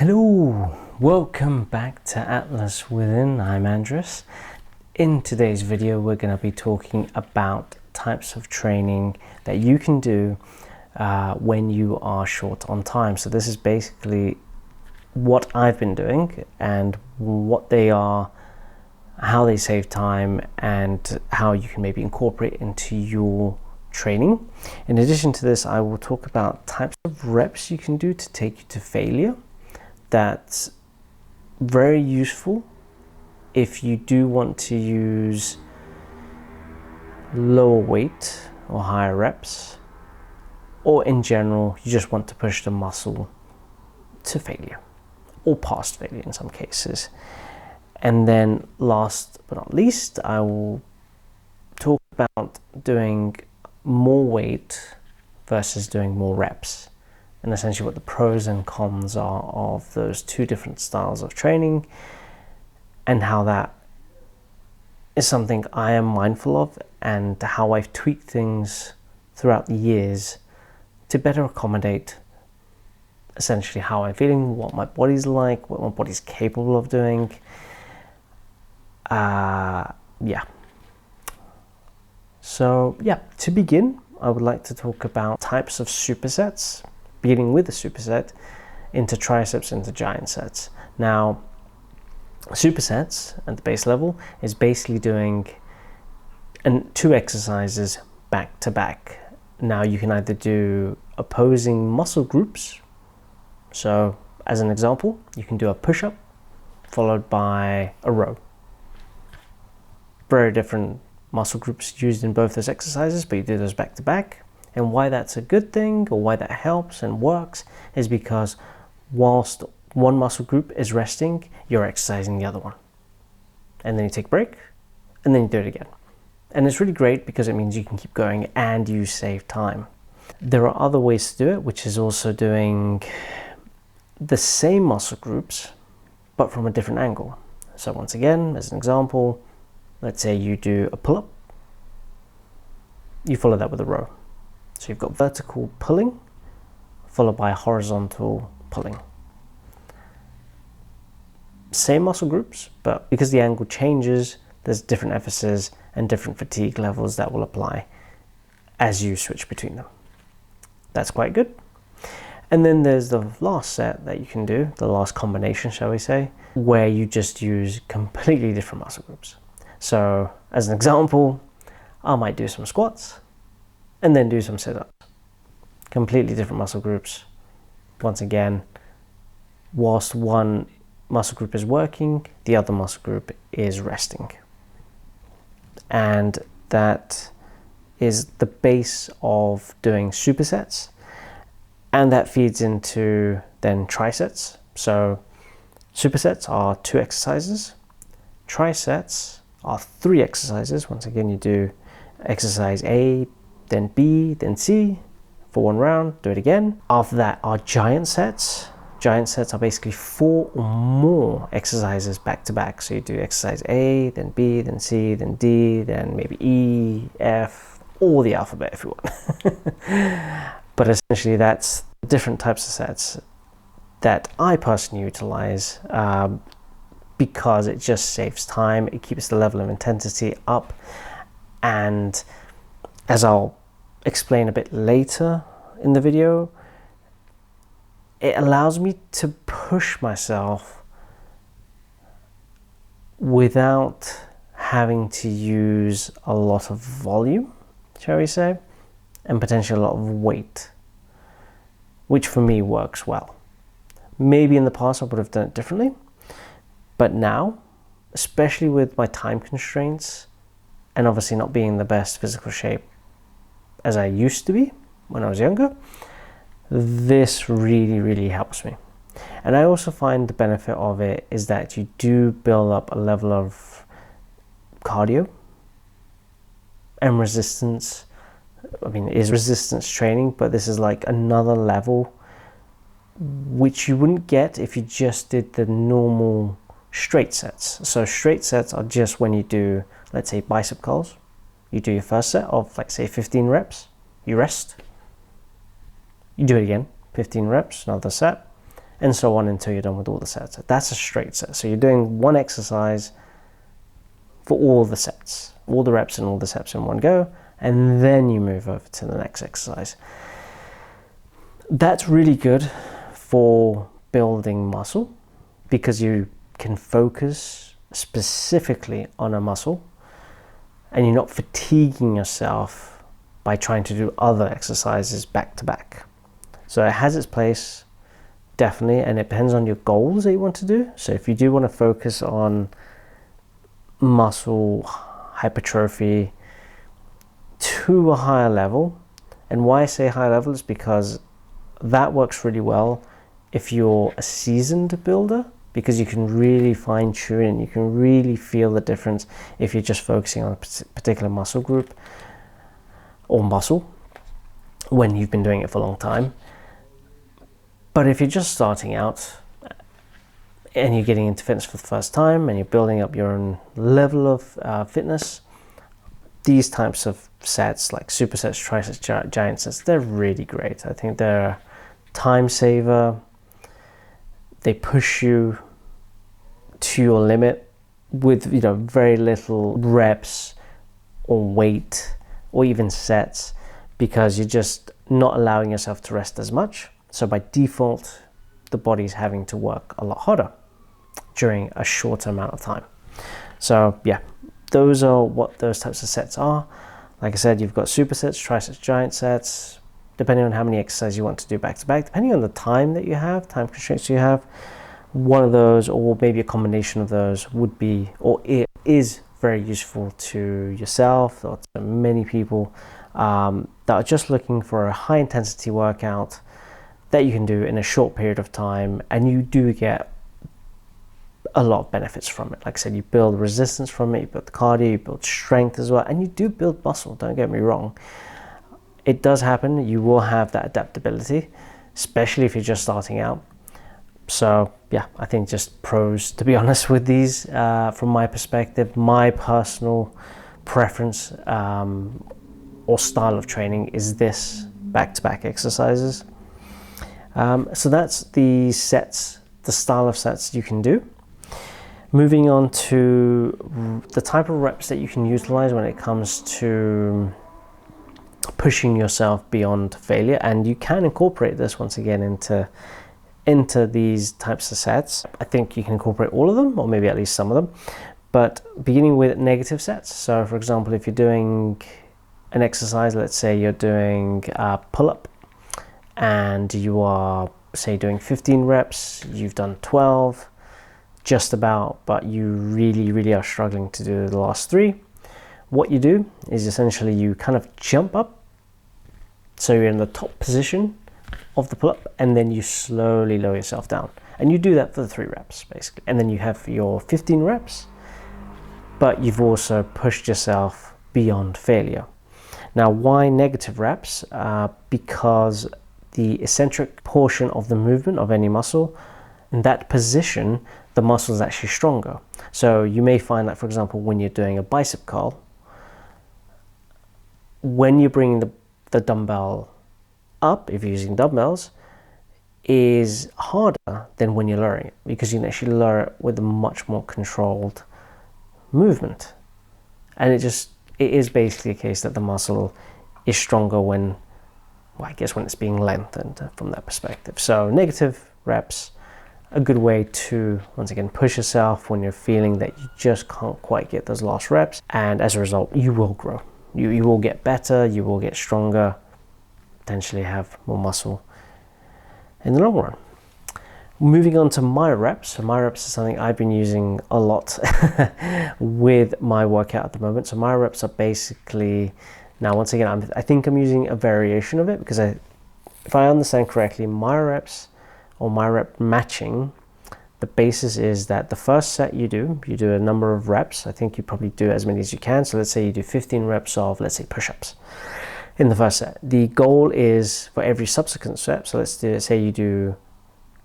Hello, welcome back to Atlas Within. I'm Andres. In today's video, we're going to be talking about types of training that you can do when you are short on time. So this is basically what I've been doing and what they are, how they save time, and how you can maybe incorporate into your training. In addition to this, I will talk about types of reps you can do to take you to failure. That's very useful if you do want to use lower weight or higher reps, or in general you just want to push the muscle to failure or past failure in some cases. And then last but not least, I will talk about doing more weight versus doing more reps, and essentially what the pros and cons are of those two different styles of training, and how that is something I am mindful of, and how I've tweaked things throughout the years to better accommodate essentially how I'm feeling, what my body's like, what my body's capable of doing. To begin, I would like to talk about types of supersets, beginning with the superset into triceps, into giant sets. Now, supersets at the base level is basically doing two exercises back to back. Now you can either do opposing muscle groups. So as an example, you can do a push-up followed by a row. Very different muscle groups used in both those exercises, but you do those back to back. And why that's a good thing, or why that helps and works, is because whilst one muscle group is resting, you're exercising the other one. And then you take a break, and then you do it again. And it's really great because it means you can keep going and you save time. There are other ways to do it, which is also doing the same muscle groups, but from a different angle. So once again, as an example, let's say you do a pull-up. You follow that with a row. So you've got vertical pulling followed by horizontal pulling. Same muscle groups, but because the angle changes, there's different emphasis and different fatigue levels that will apply as you switch between them. That's quite good. And then there's the last set that you can do, the last combination, shall we say, where you just use completely different muscle groups. So as an example, I might do some squats and then do some sit-ups. Completely different muscle groups. Once again, whilst one muscle group is working, the other muscle group is resting. And that is the base of doing supersets. And that feeds into then trisets. So supersets are 2 exercises. Trisets are 3 exercises. Once again, you do exercise A, then B, then C for 1 round, do it again. After that are giant sets. Giant sets are basically 4 or more exercises back to back. So you do exercise A, then B, then C, then D, then maybe E, F, or the alphabet if you want. But essentially that's different types of sets that I personally utilize because it just saves time, it keeps the level of intensity up, and as I'll explain a bit later in the video, it allows me to push myself without having to use a lot of volume, shall we say, and potentially a lot of weight, which for me works well. Maybe in the past I would have done it differently, but now, especially with my time constraints and obviously not being in the best physical shape as I used to be when I was younger, this really helps me. And I also find the benefit of it is that you do build up a level of cardio and resistance. I mean, it is resistance training, but this is like another level which you wouldn't get if you just did the normal straight sets. So straight sets are just when you do, let's say, bicep curls. You do your first set of, like, say, 15 reps, you rest, you do it again, 15 reps, another set, and so on until you're done with all the sets. That's a straight set. So you're doing one exercise for all the sets, all the reps and all the sets in one go, and then you move over to the next exercise. That's really good for building muscle because you can focus specifically on a muscle and you're not fatiguing yourself by trying to do other exercises back to back. So it has its place, definitely, and it depends on your goals that you want to do. So if you do want to focus on muscle hypertrophy to a higher level, and why I say high level is because that works really well if you're a seasoned builder, because you can really fine tune and you can really feel the difference if you're just focusing on a particular muscle group or muscle when you've been doing it for a long time. But if you're just starting out and you're getting into fitness for the first time and you're building up your own level of fitness, these types of sets like supersets, trisets, giant sets, they're really great. I think they're a time saver. They push you to your limit with very little reps or weight or even sets, because you're just not allowing yourself to rest as much. So by default, the body's having to work a lot harder during a shorter amount of time. So yeah, those are what those types of sets are. Like I said, you've got supersets, trisets, giant sets, depending on how many exercises you want to do back to back, depending on the time that you have, time constraints you have. One of those, or maybe a combination of those, would be, or it is very useful to yourself or to many people that are just looking for a high intensity workout that you can do in a short period of time, and you do get a lot of benefits from it. Like I said, you build resistance from it, you build cardio, you build strength as well, and you do build muscle, don't get me wrong. It does happen, you will have that adaptability, especially if you're just starting out. So yeah, I think just pros, to be honest, with these from my perspective. My personal preference or style of training is this back-to-back exercises. So that's the sets, the style of sets you can do. Moving on to the type of reps that you can utilize when it comes to pushing yourself beyond failure, and you can incorporate this once again into these types of sets. I think you can incorporate all of them, or maybe at least some of them, but beginning with negative sets. So for example, if you're doing an exercise, let's say you're doing a pull-up and you are, say, doing 15 reps, you've done 12 just about, but you really are struggling to do the last 3. What you do is essentially you kind of jump up, so you're in the top position of the pull-up, and then you slowly lower yourself down, and you do that for the 3 reps basically, and then you have your 15 reps, but you've also pushed yourself beyond failure. Now, why negative reps? Because the eccentric portion of the movement of any muscle, in that position, the muscle is actually stronger. So you may find that, for example, when you're doing a bicep curl, when you're bringing the dumbbell up, if you're using dumbbells, is harder than when you're lowering it, because you can actually lower it with a much more controlled movement. And it is basically a case that the muscle is stronger when it's being lengthened from that perspective. So negative reps, a good way to, once again, push yourself when you're feeling that you just can't quite get those last reps, and as a result, you will grow. You will get better, you will get stronger, potentially have more muscle in the long run. Moving on to Myoreps. So Myoreps is something I've been using a lot with my workout at the moment. So Myoreps are basically, now once again, I think I'm using a variation of it, because if I understand correctly, Myoreps or Myorep matching, the basis is that the first set you do a number of reps. I think you probably do as many as you can. So let's say you do 15 reps of, let's say, push-ups in the first set. The goal is for every subsequent set, so say you do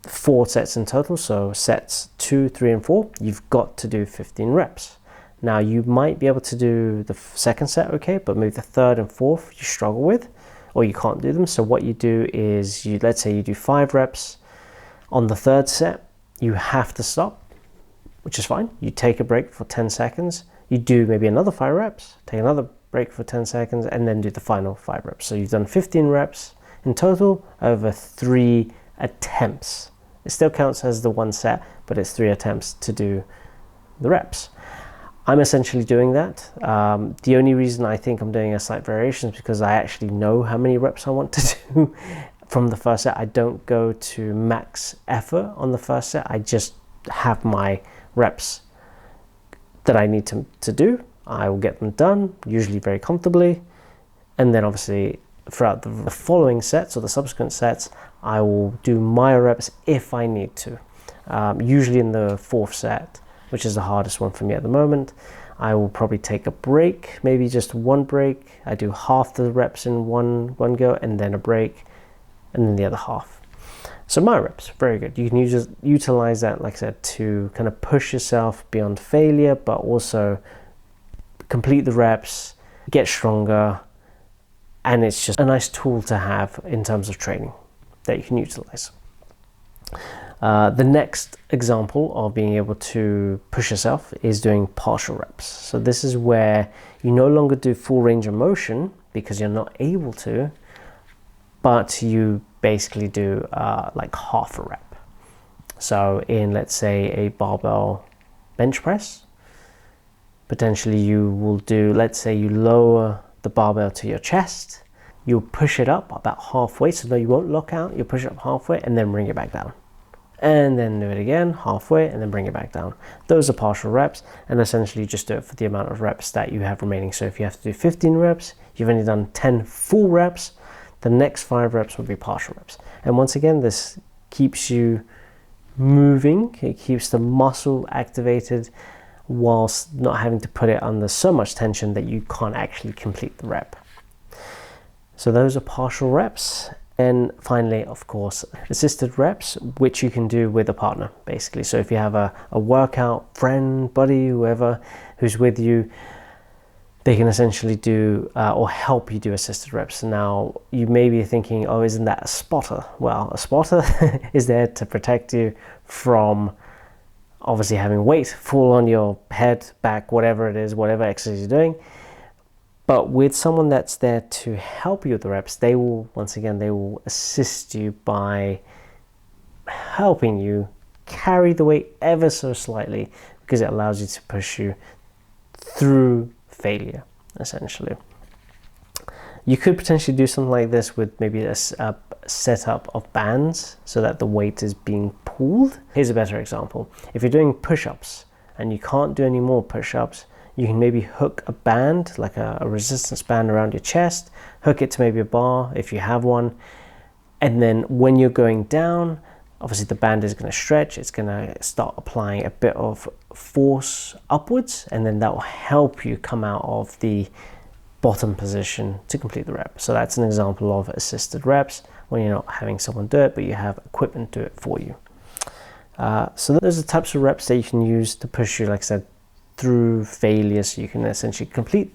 4 sets in total, so sets 2, 3, and 4, you've got to do 15 reps. Now you might be able to do the second set okay, but maybe the third and fourth you struggle with, or you can't do them. So what you do is, let's say you do 5 reps On the third set, you have to stop, which is fine. You take a break for 10 seconds. You do maybe another 5 reps, take another break for 10 seconds, and then do the final 5 reps. So you've done 15 reps in total over 3 attempts. It still counts as the 1 set, but it's 3 attempts to do the reps. I'm essentially doing that. The only reason I think I'm doing a slight variation is because I actually know how many reps I want to do from the first set. I don't go to max effort on the first set. I just have my reps that I need to do. I will get them done, usually very comfortably. And then obviously throughout the following sets or the subsequent sets, I will do Myo-reps if I need to. Usually in the 4th set, which is the hardest one for me at the moment, I will probably take a break, maybe just 1 break. I do half the reps in one go, and then a break, and then the other half. So Myo-reps, very good. You can utilize that, like I said, to kind of push yourself beyond failure, but also complete the reps, get stronger, and it's just a nice tool to have in terms of training that you can utilize. The next example of being able to push yourself is doing partial reps. So this is where you no longer do full range of motion because you're not able to, but you basically do like half a rep. So in, let's say, a barbell bench press, potentially you will do, let's say you lower the barbell to your chest, you'll push it up about halfway, so no, you won't lock out, you'll push it up halfway and then bring it back down. And then do it again, halfway, and then bring it back down. Those are partial reps, and essentially just do it for the amount of reps that you have remaining. So if you have to do 15 reps, you've only done 10 full reps, the next 5 reps will be partial reps. And once again, this keeps you moving, it keeps the muscle activated whilst not having to put it under so much tension that you can't actually complete the rep. So those are partial reps. And finally, of course, assisted reps, which you can do with a partner, basically. So if you have a workout friend, buddy, whoever who's with you, they can essentially do or help you do assisted reps. Now, you may be thinking, oh, isn't that a spotter? Well, a spotter is there to protect you from obviously having weight fall on your head, back, whatever it is, whatever exercise you're doing. But with someone that's there to help you with the reps, they will, once again, they will assist you by helping you carry the weight ever so slightly, because it allows you to push you through failure, essentially. You could potentially do something like this with maybe a setup of bands so that the weight is being pulled. Here's a better example. If you're doing push-ups and you can't do any more push-ups, you can maybe hook a band, like a resistance band around your chest, hook it to maybe a bar if you have one, and then when you're going down, obviously the band is going to stretch, it's going to start applying a bit of force upwards, and then that will help you come out of the bottom position to complete the rep. So that's an example of assisted reps, when you're not having someone do it, but you have equipment do it for you. So those are the types of reps that you can use to push you, like I said, through failure, so you can essentially complete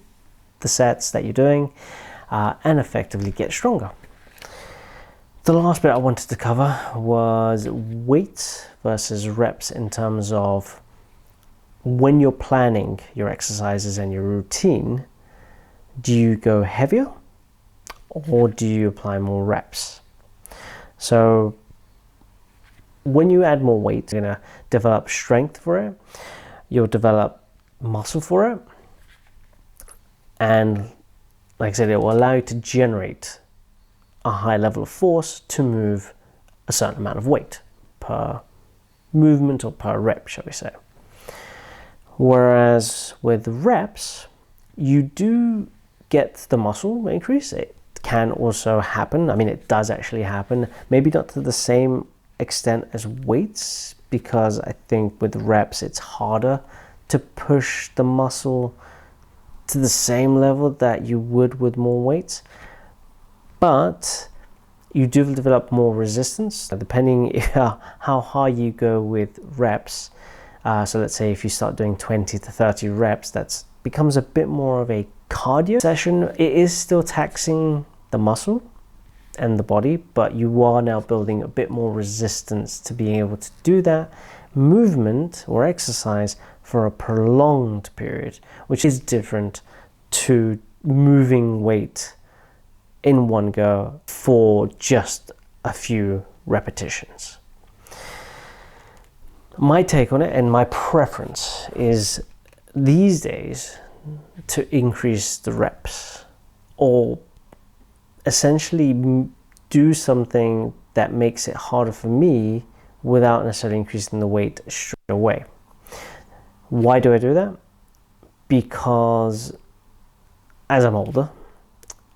the sets that you're doing and effectively get stronger. The last bit I wanted to cover was weight versus reps in terms of when you're planning your exercises and your routine, do you go heavier or do you apply more reps? So when you add more weight, you're going to develop strength for it, you'll develop muscle for it, and like I said, it will allow you to generate a high level of force to move a certain amount of weight per movement or per rep, shall we say. Whereas with reps, you do get the muscle increase. It can also happen, I mean it does actually happen, maybe not to the same extent as weights, because I think with reps it's harder to push the muscle to the same level that you would with more weights, but you do develop more resistance depending how high you go with reps. So let's say if you start doing 20 to 30 reps, that becomes a bit more of a cardio session. It is still taxing the muscle, and the body, but you are now building a bit more resistance to being able to do that movement or exercise for a prolonged period, which is different to moving weight in one go for just a few repetitions. My take on it and my preference is these days to increase the reps, or essentially do something that makes it harder for me without necessarily increasing the weight straight away. Why do I do that? Because as I'm older,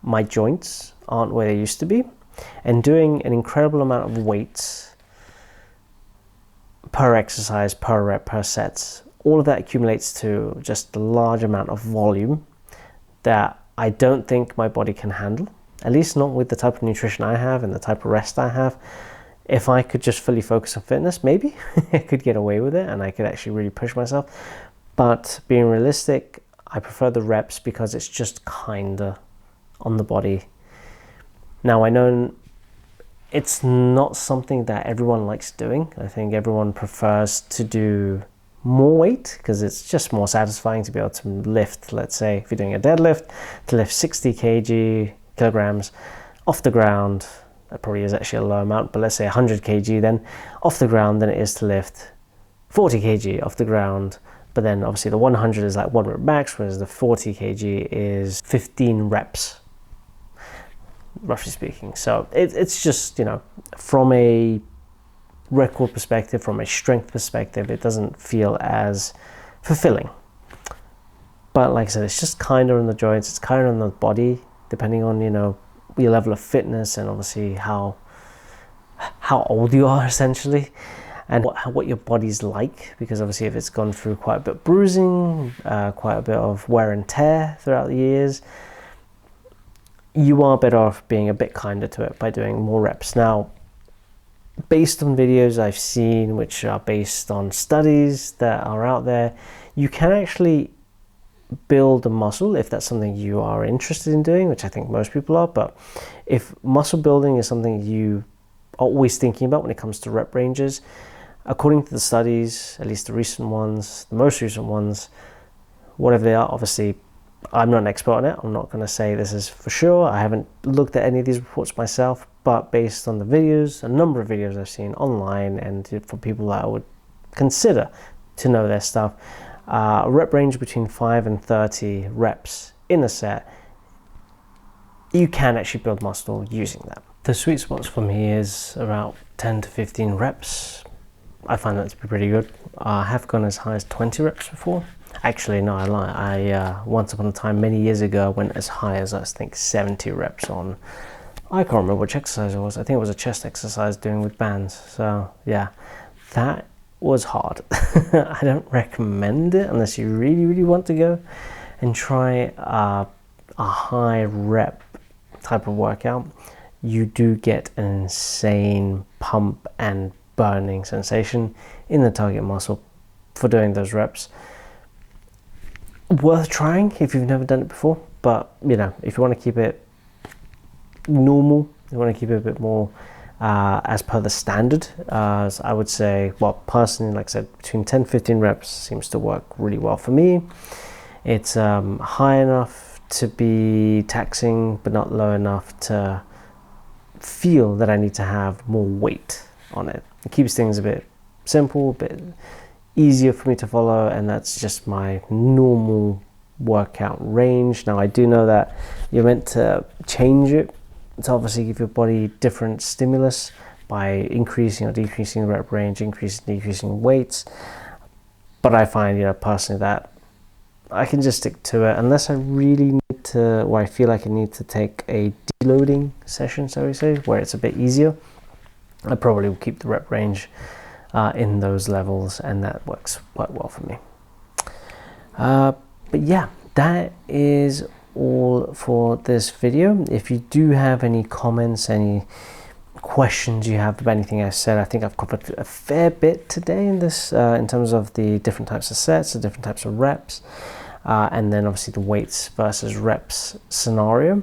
my joints aren't where they used to be, and doing an incredible amount of weights per exercise, per rep, per sets, all of that accumulates to just a large amount of volume that I don't think my body can handle, at least not with the type of nutrition I have and the type of rest I have. If I could just fully focus on fitness, maybe I could get away with it and I could actually really push myself. But being realistic, I prefer the reps because it's just kinda on the body. Now, I know it's not something that everyone likes doing. I think everyone prefers to do more weight because it's just more satisfying to be able to lift, let's say, if you're doing a deadlift, to lift 60 kilograms off the ground. That probably is actually a low amount, but let's say 100 kg then off the ground than it is to lift 40 kg off the ground. But then obviously the 100 is like 1 rep max, whereas the 40 kg is 15 reps, roughly speaking. So it's just, you know, from a record perspective, from a strength perspective, it doesn't feel as fulfilling. But like I said, it's just kind of on the joints, it's kind of on the body, depending on, you know, your level of fitness and obviously how old you are essentially, and what your body's like, because obviously if it's gone through quite a bit of bruising, quite a bit of wear and tear throughout the years, you are better off being a bit kinder to it by doing more reps. Now, based on videos I've seen, which are based on studies that are out there, you can actually build a muscle if that's something you are interested in doing, which I think most people are. But if muscle building is something you are always thinking about when it comes to rep ranges, according to the studies, at least the recent ones, the most recent ones, whatever they are, obviously I'm not an expert on it. I'm not going to say this is for sure. I haven't looked at any of these reports myself, but based on the videos, a number of videos I've seen online and for people that I would consider to know their stuff, a rep range between 5 and 30 reps in a set, you can actually build muscle using that. The sweet spots for me is about 10 to 15 reps. I find that to be pretty good. I have gone as high as 20 reps before. Actually, no, I lie. I once upon a time, many years ago, went as high as I think 70 reps on, I can't remember which exercise it was. I think it was a chest exercise doing with bands. So yeah, that was hard. I don't recommend it unless you really, really want to go and try a high rep type of workout. You do get an insane pump and burning sensation in the target muscle for doing those reps. Worth trying if you've never done it before, but you know, if you want to keep it normal, you want to keep it a bit more as per the standard, as I would say, well, personally, like I said, between 10 and 15 reps seems to work really well for me. It's high enough to be taxing, but not low enough to feel that I need to have more weight on it. It keeps things a bit simple, a bit easier for me to follow, and that's just my normal workout range. Now, I do know that you're meant to change it to obviously give your body different stimulus by increasing or decreasing the rep range, decreasing weights, but I find, you know, personally that I can just stick to it unless I really need to, or I feel like I need to take a deloading session, so we say, where it's a bit easier. I probably will keep the rep range in those levels, and that works quite well for me. But yeah, that is all for this video. If you do have any comments, any questions you have about anything I said, I think I've covered a fair bit today in this, in terms of the different types of sets, the different types of reps, and then obviously the weights versus reps scenario.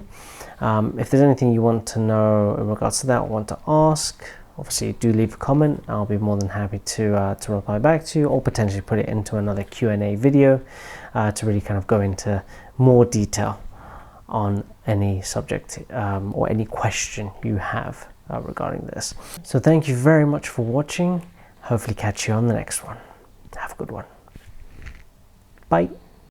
If there's anything you want to know in regards to that or want to ask, obviously do leave a comment. I'll be more than happy to reply back to you, or potentially put it into another Q&A video to really kind of go into more detail on any subject or any question you have regarding this. So thank you very much for watching. Hopefully catch you on the next one. Have a good one. Bye.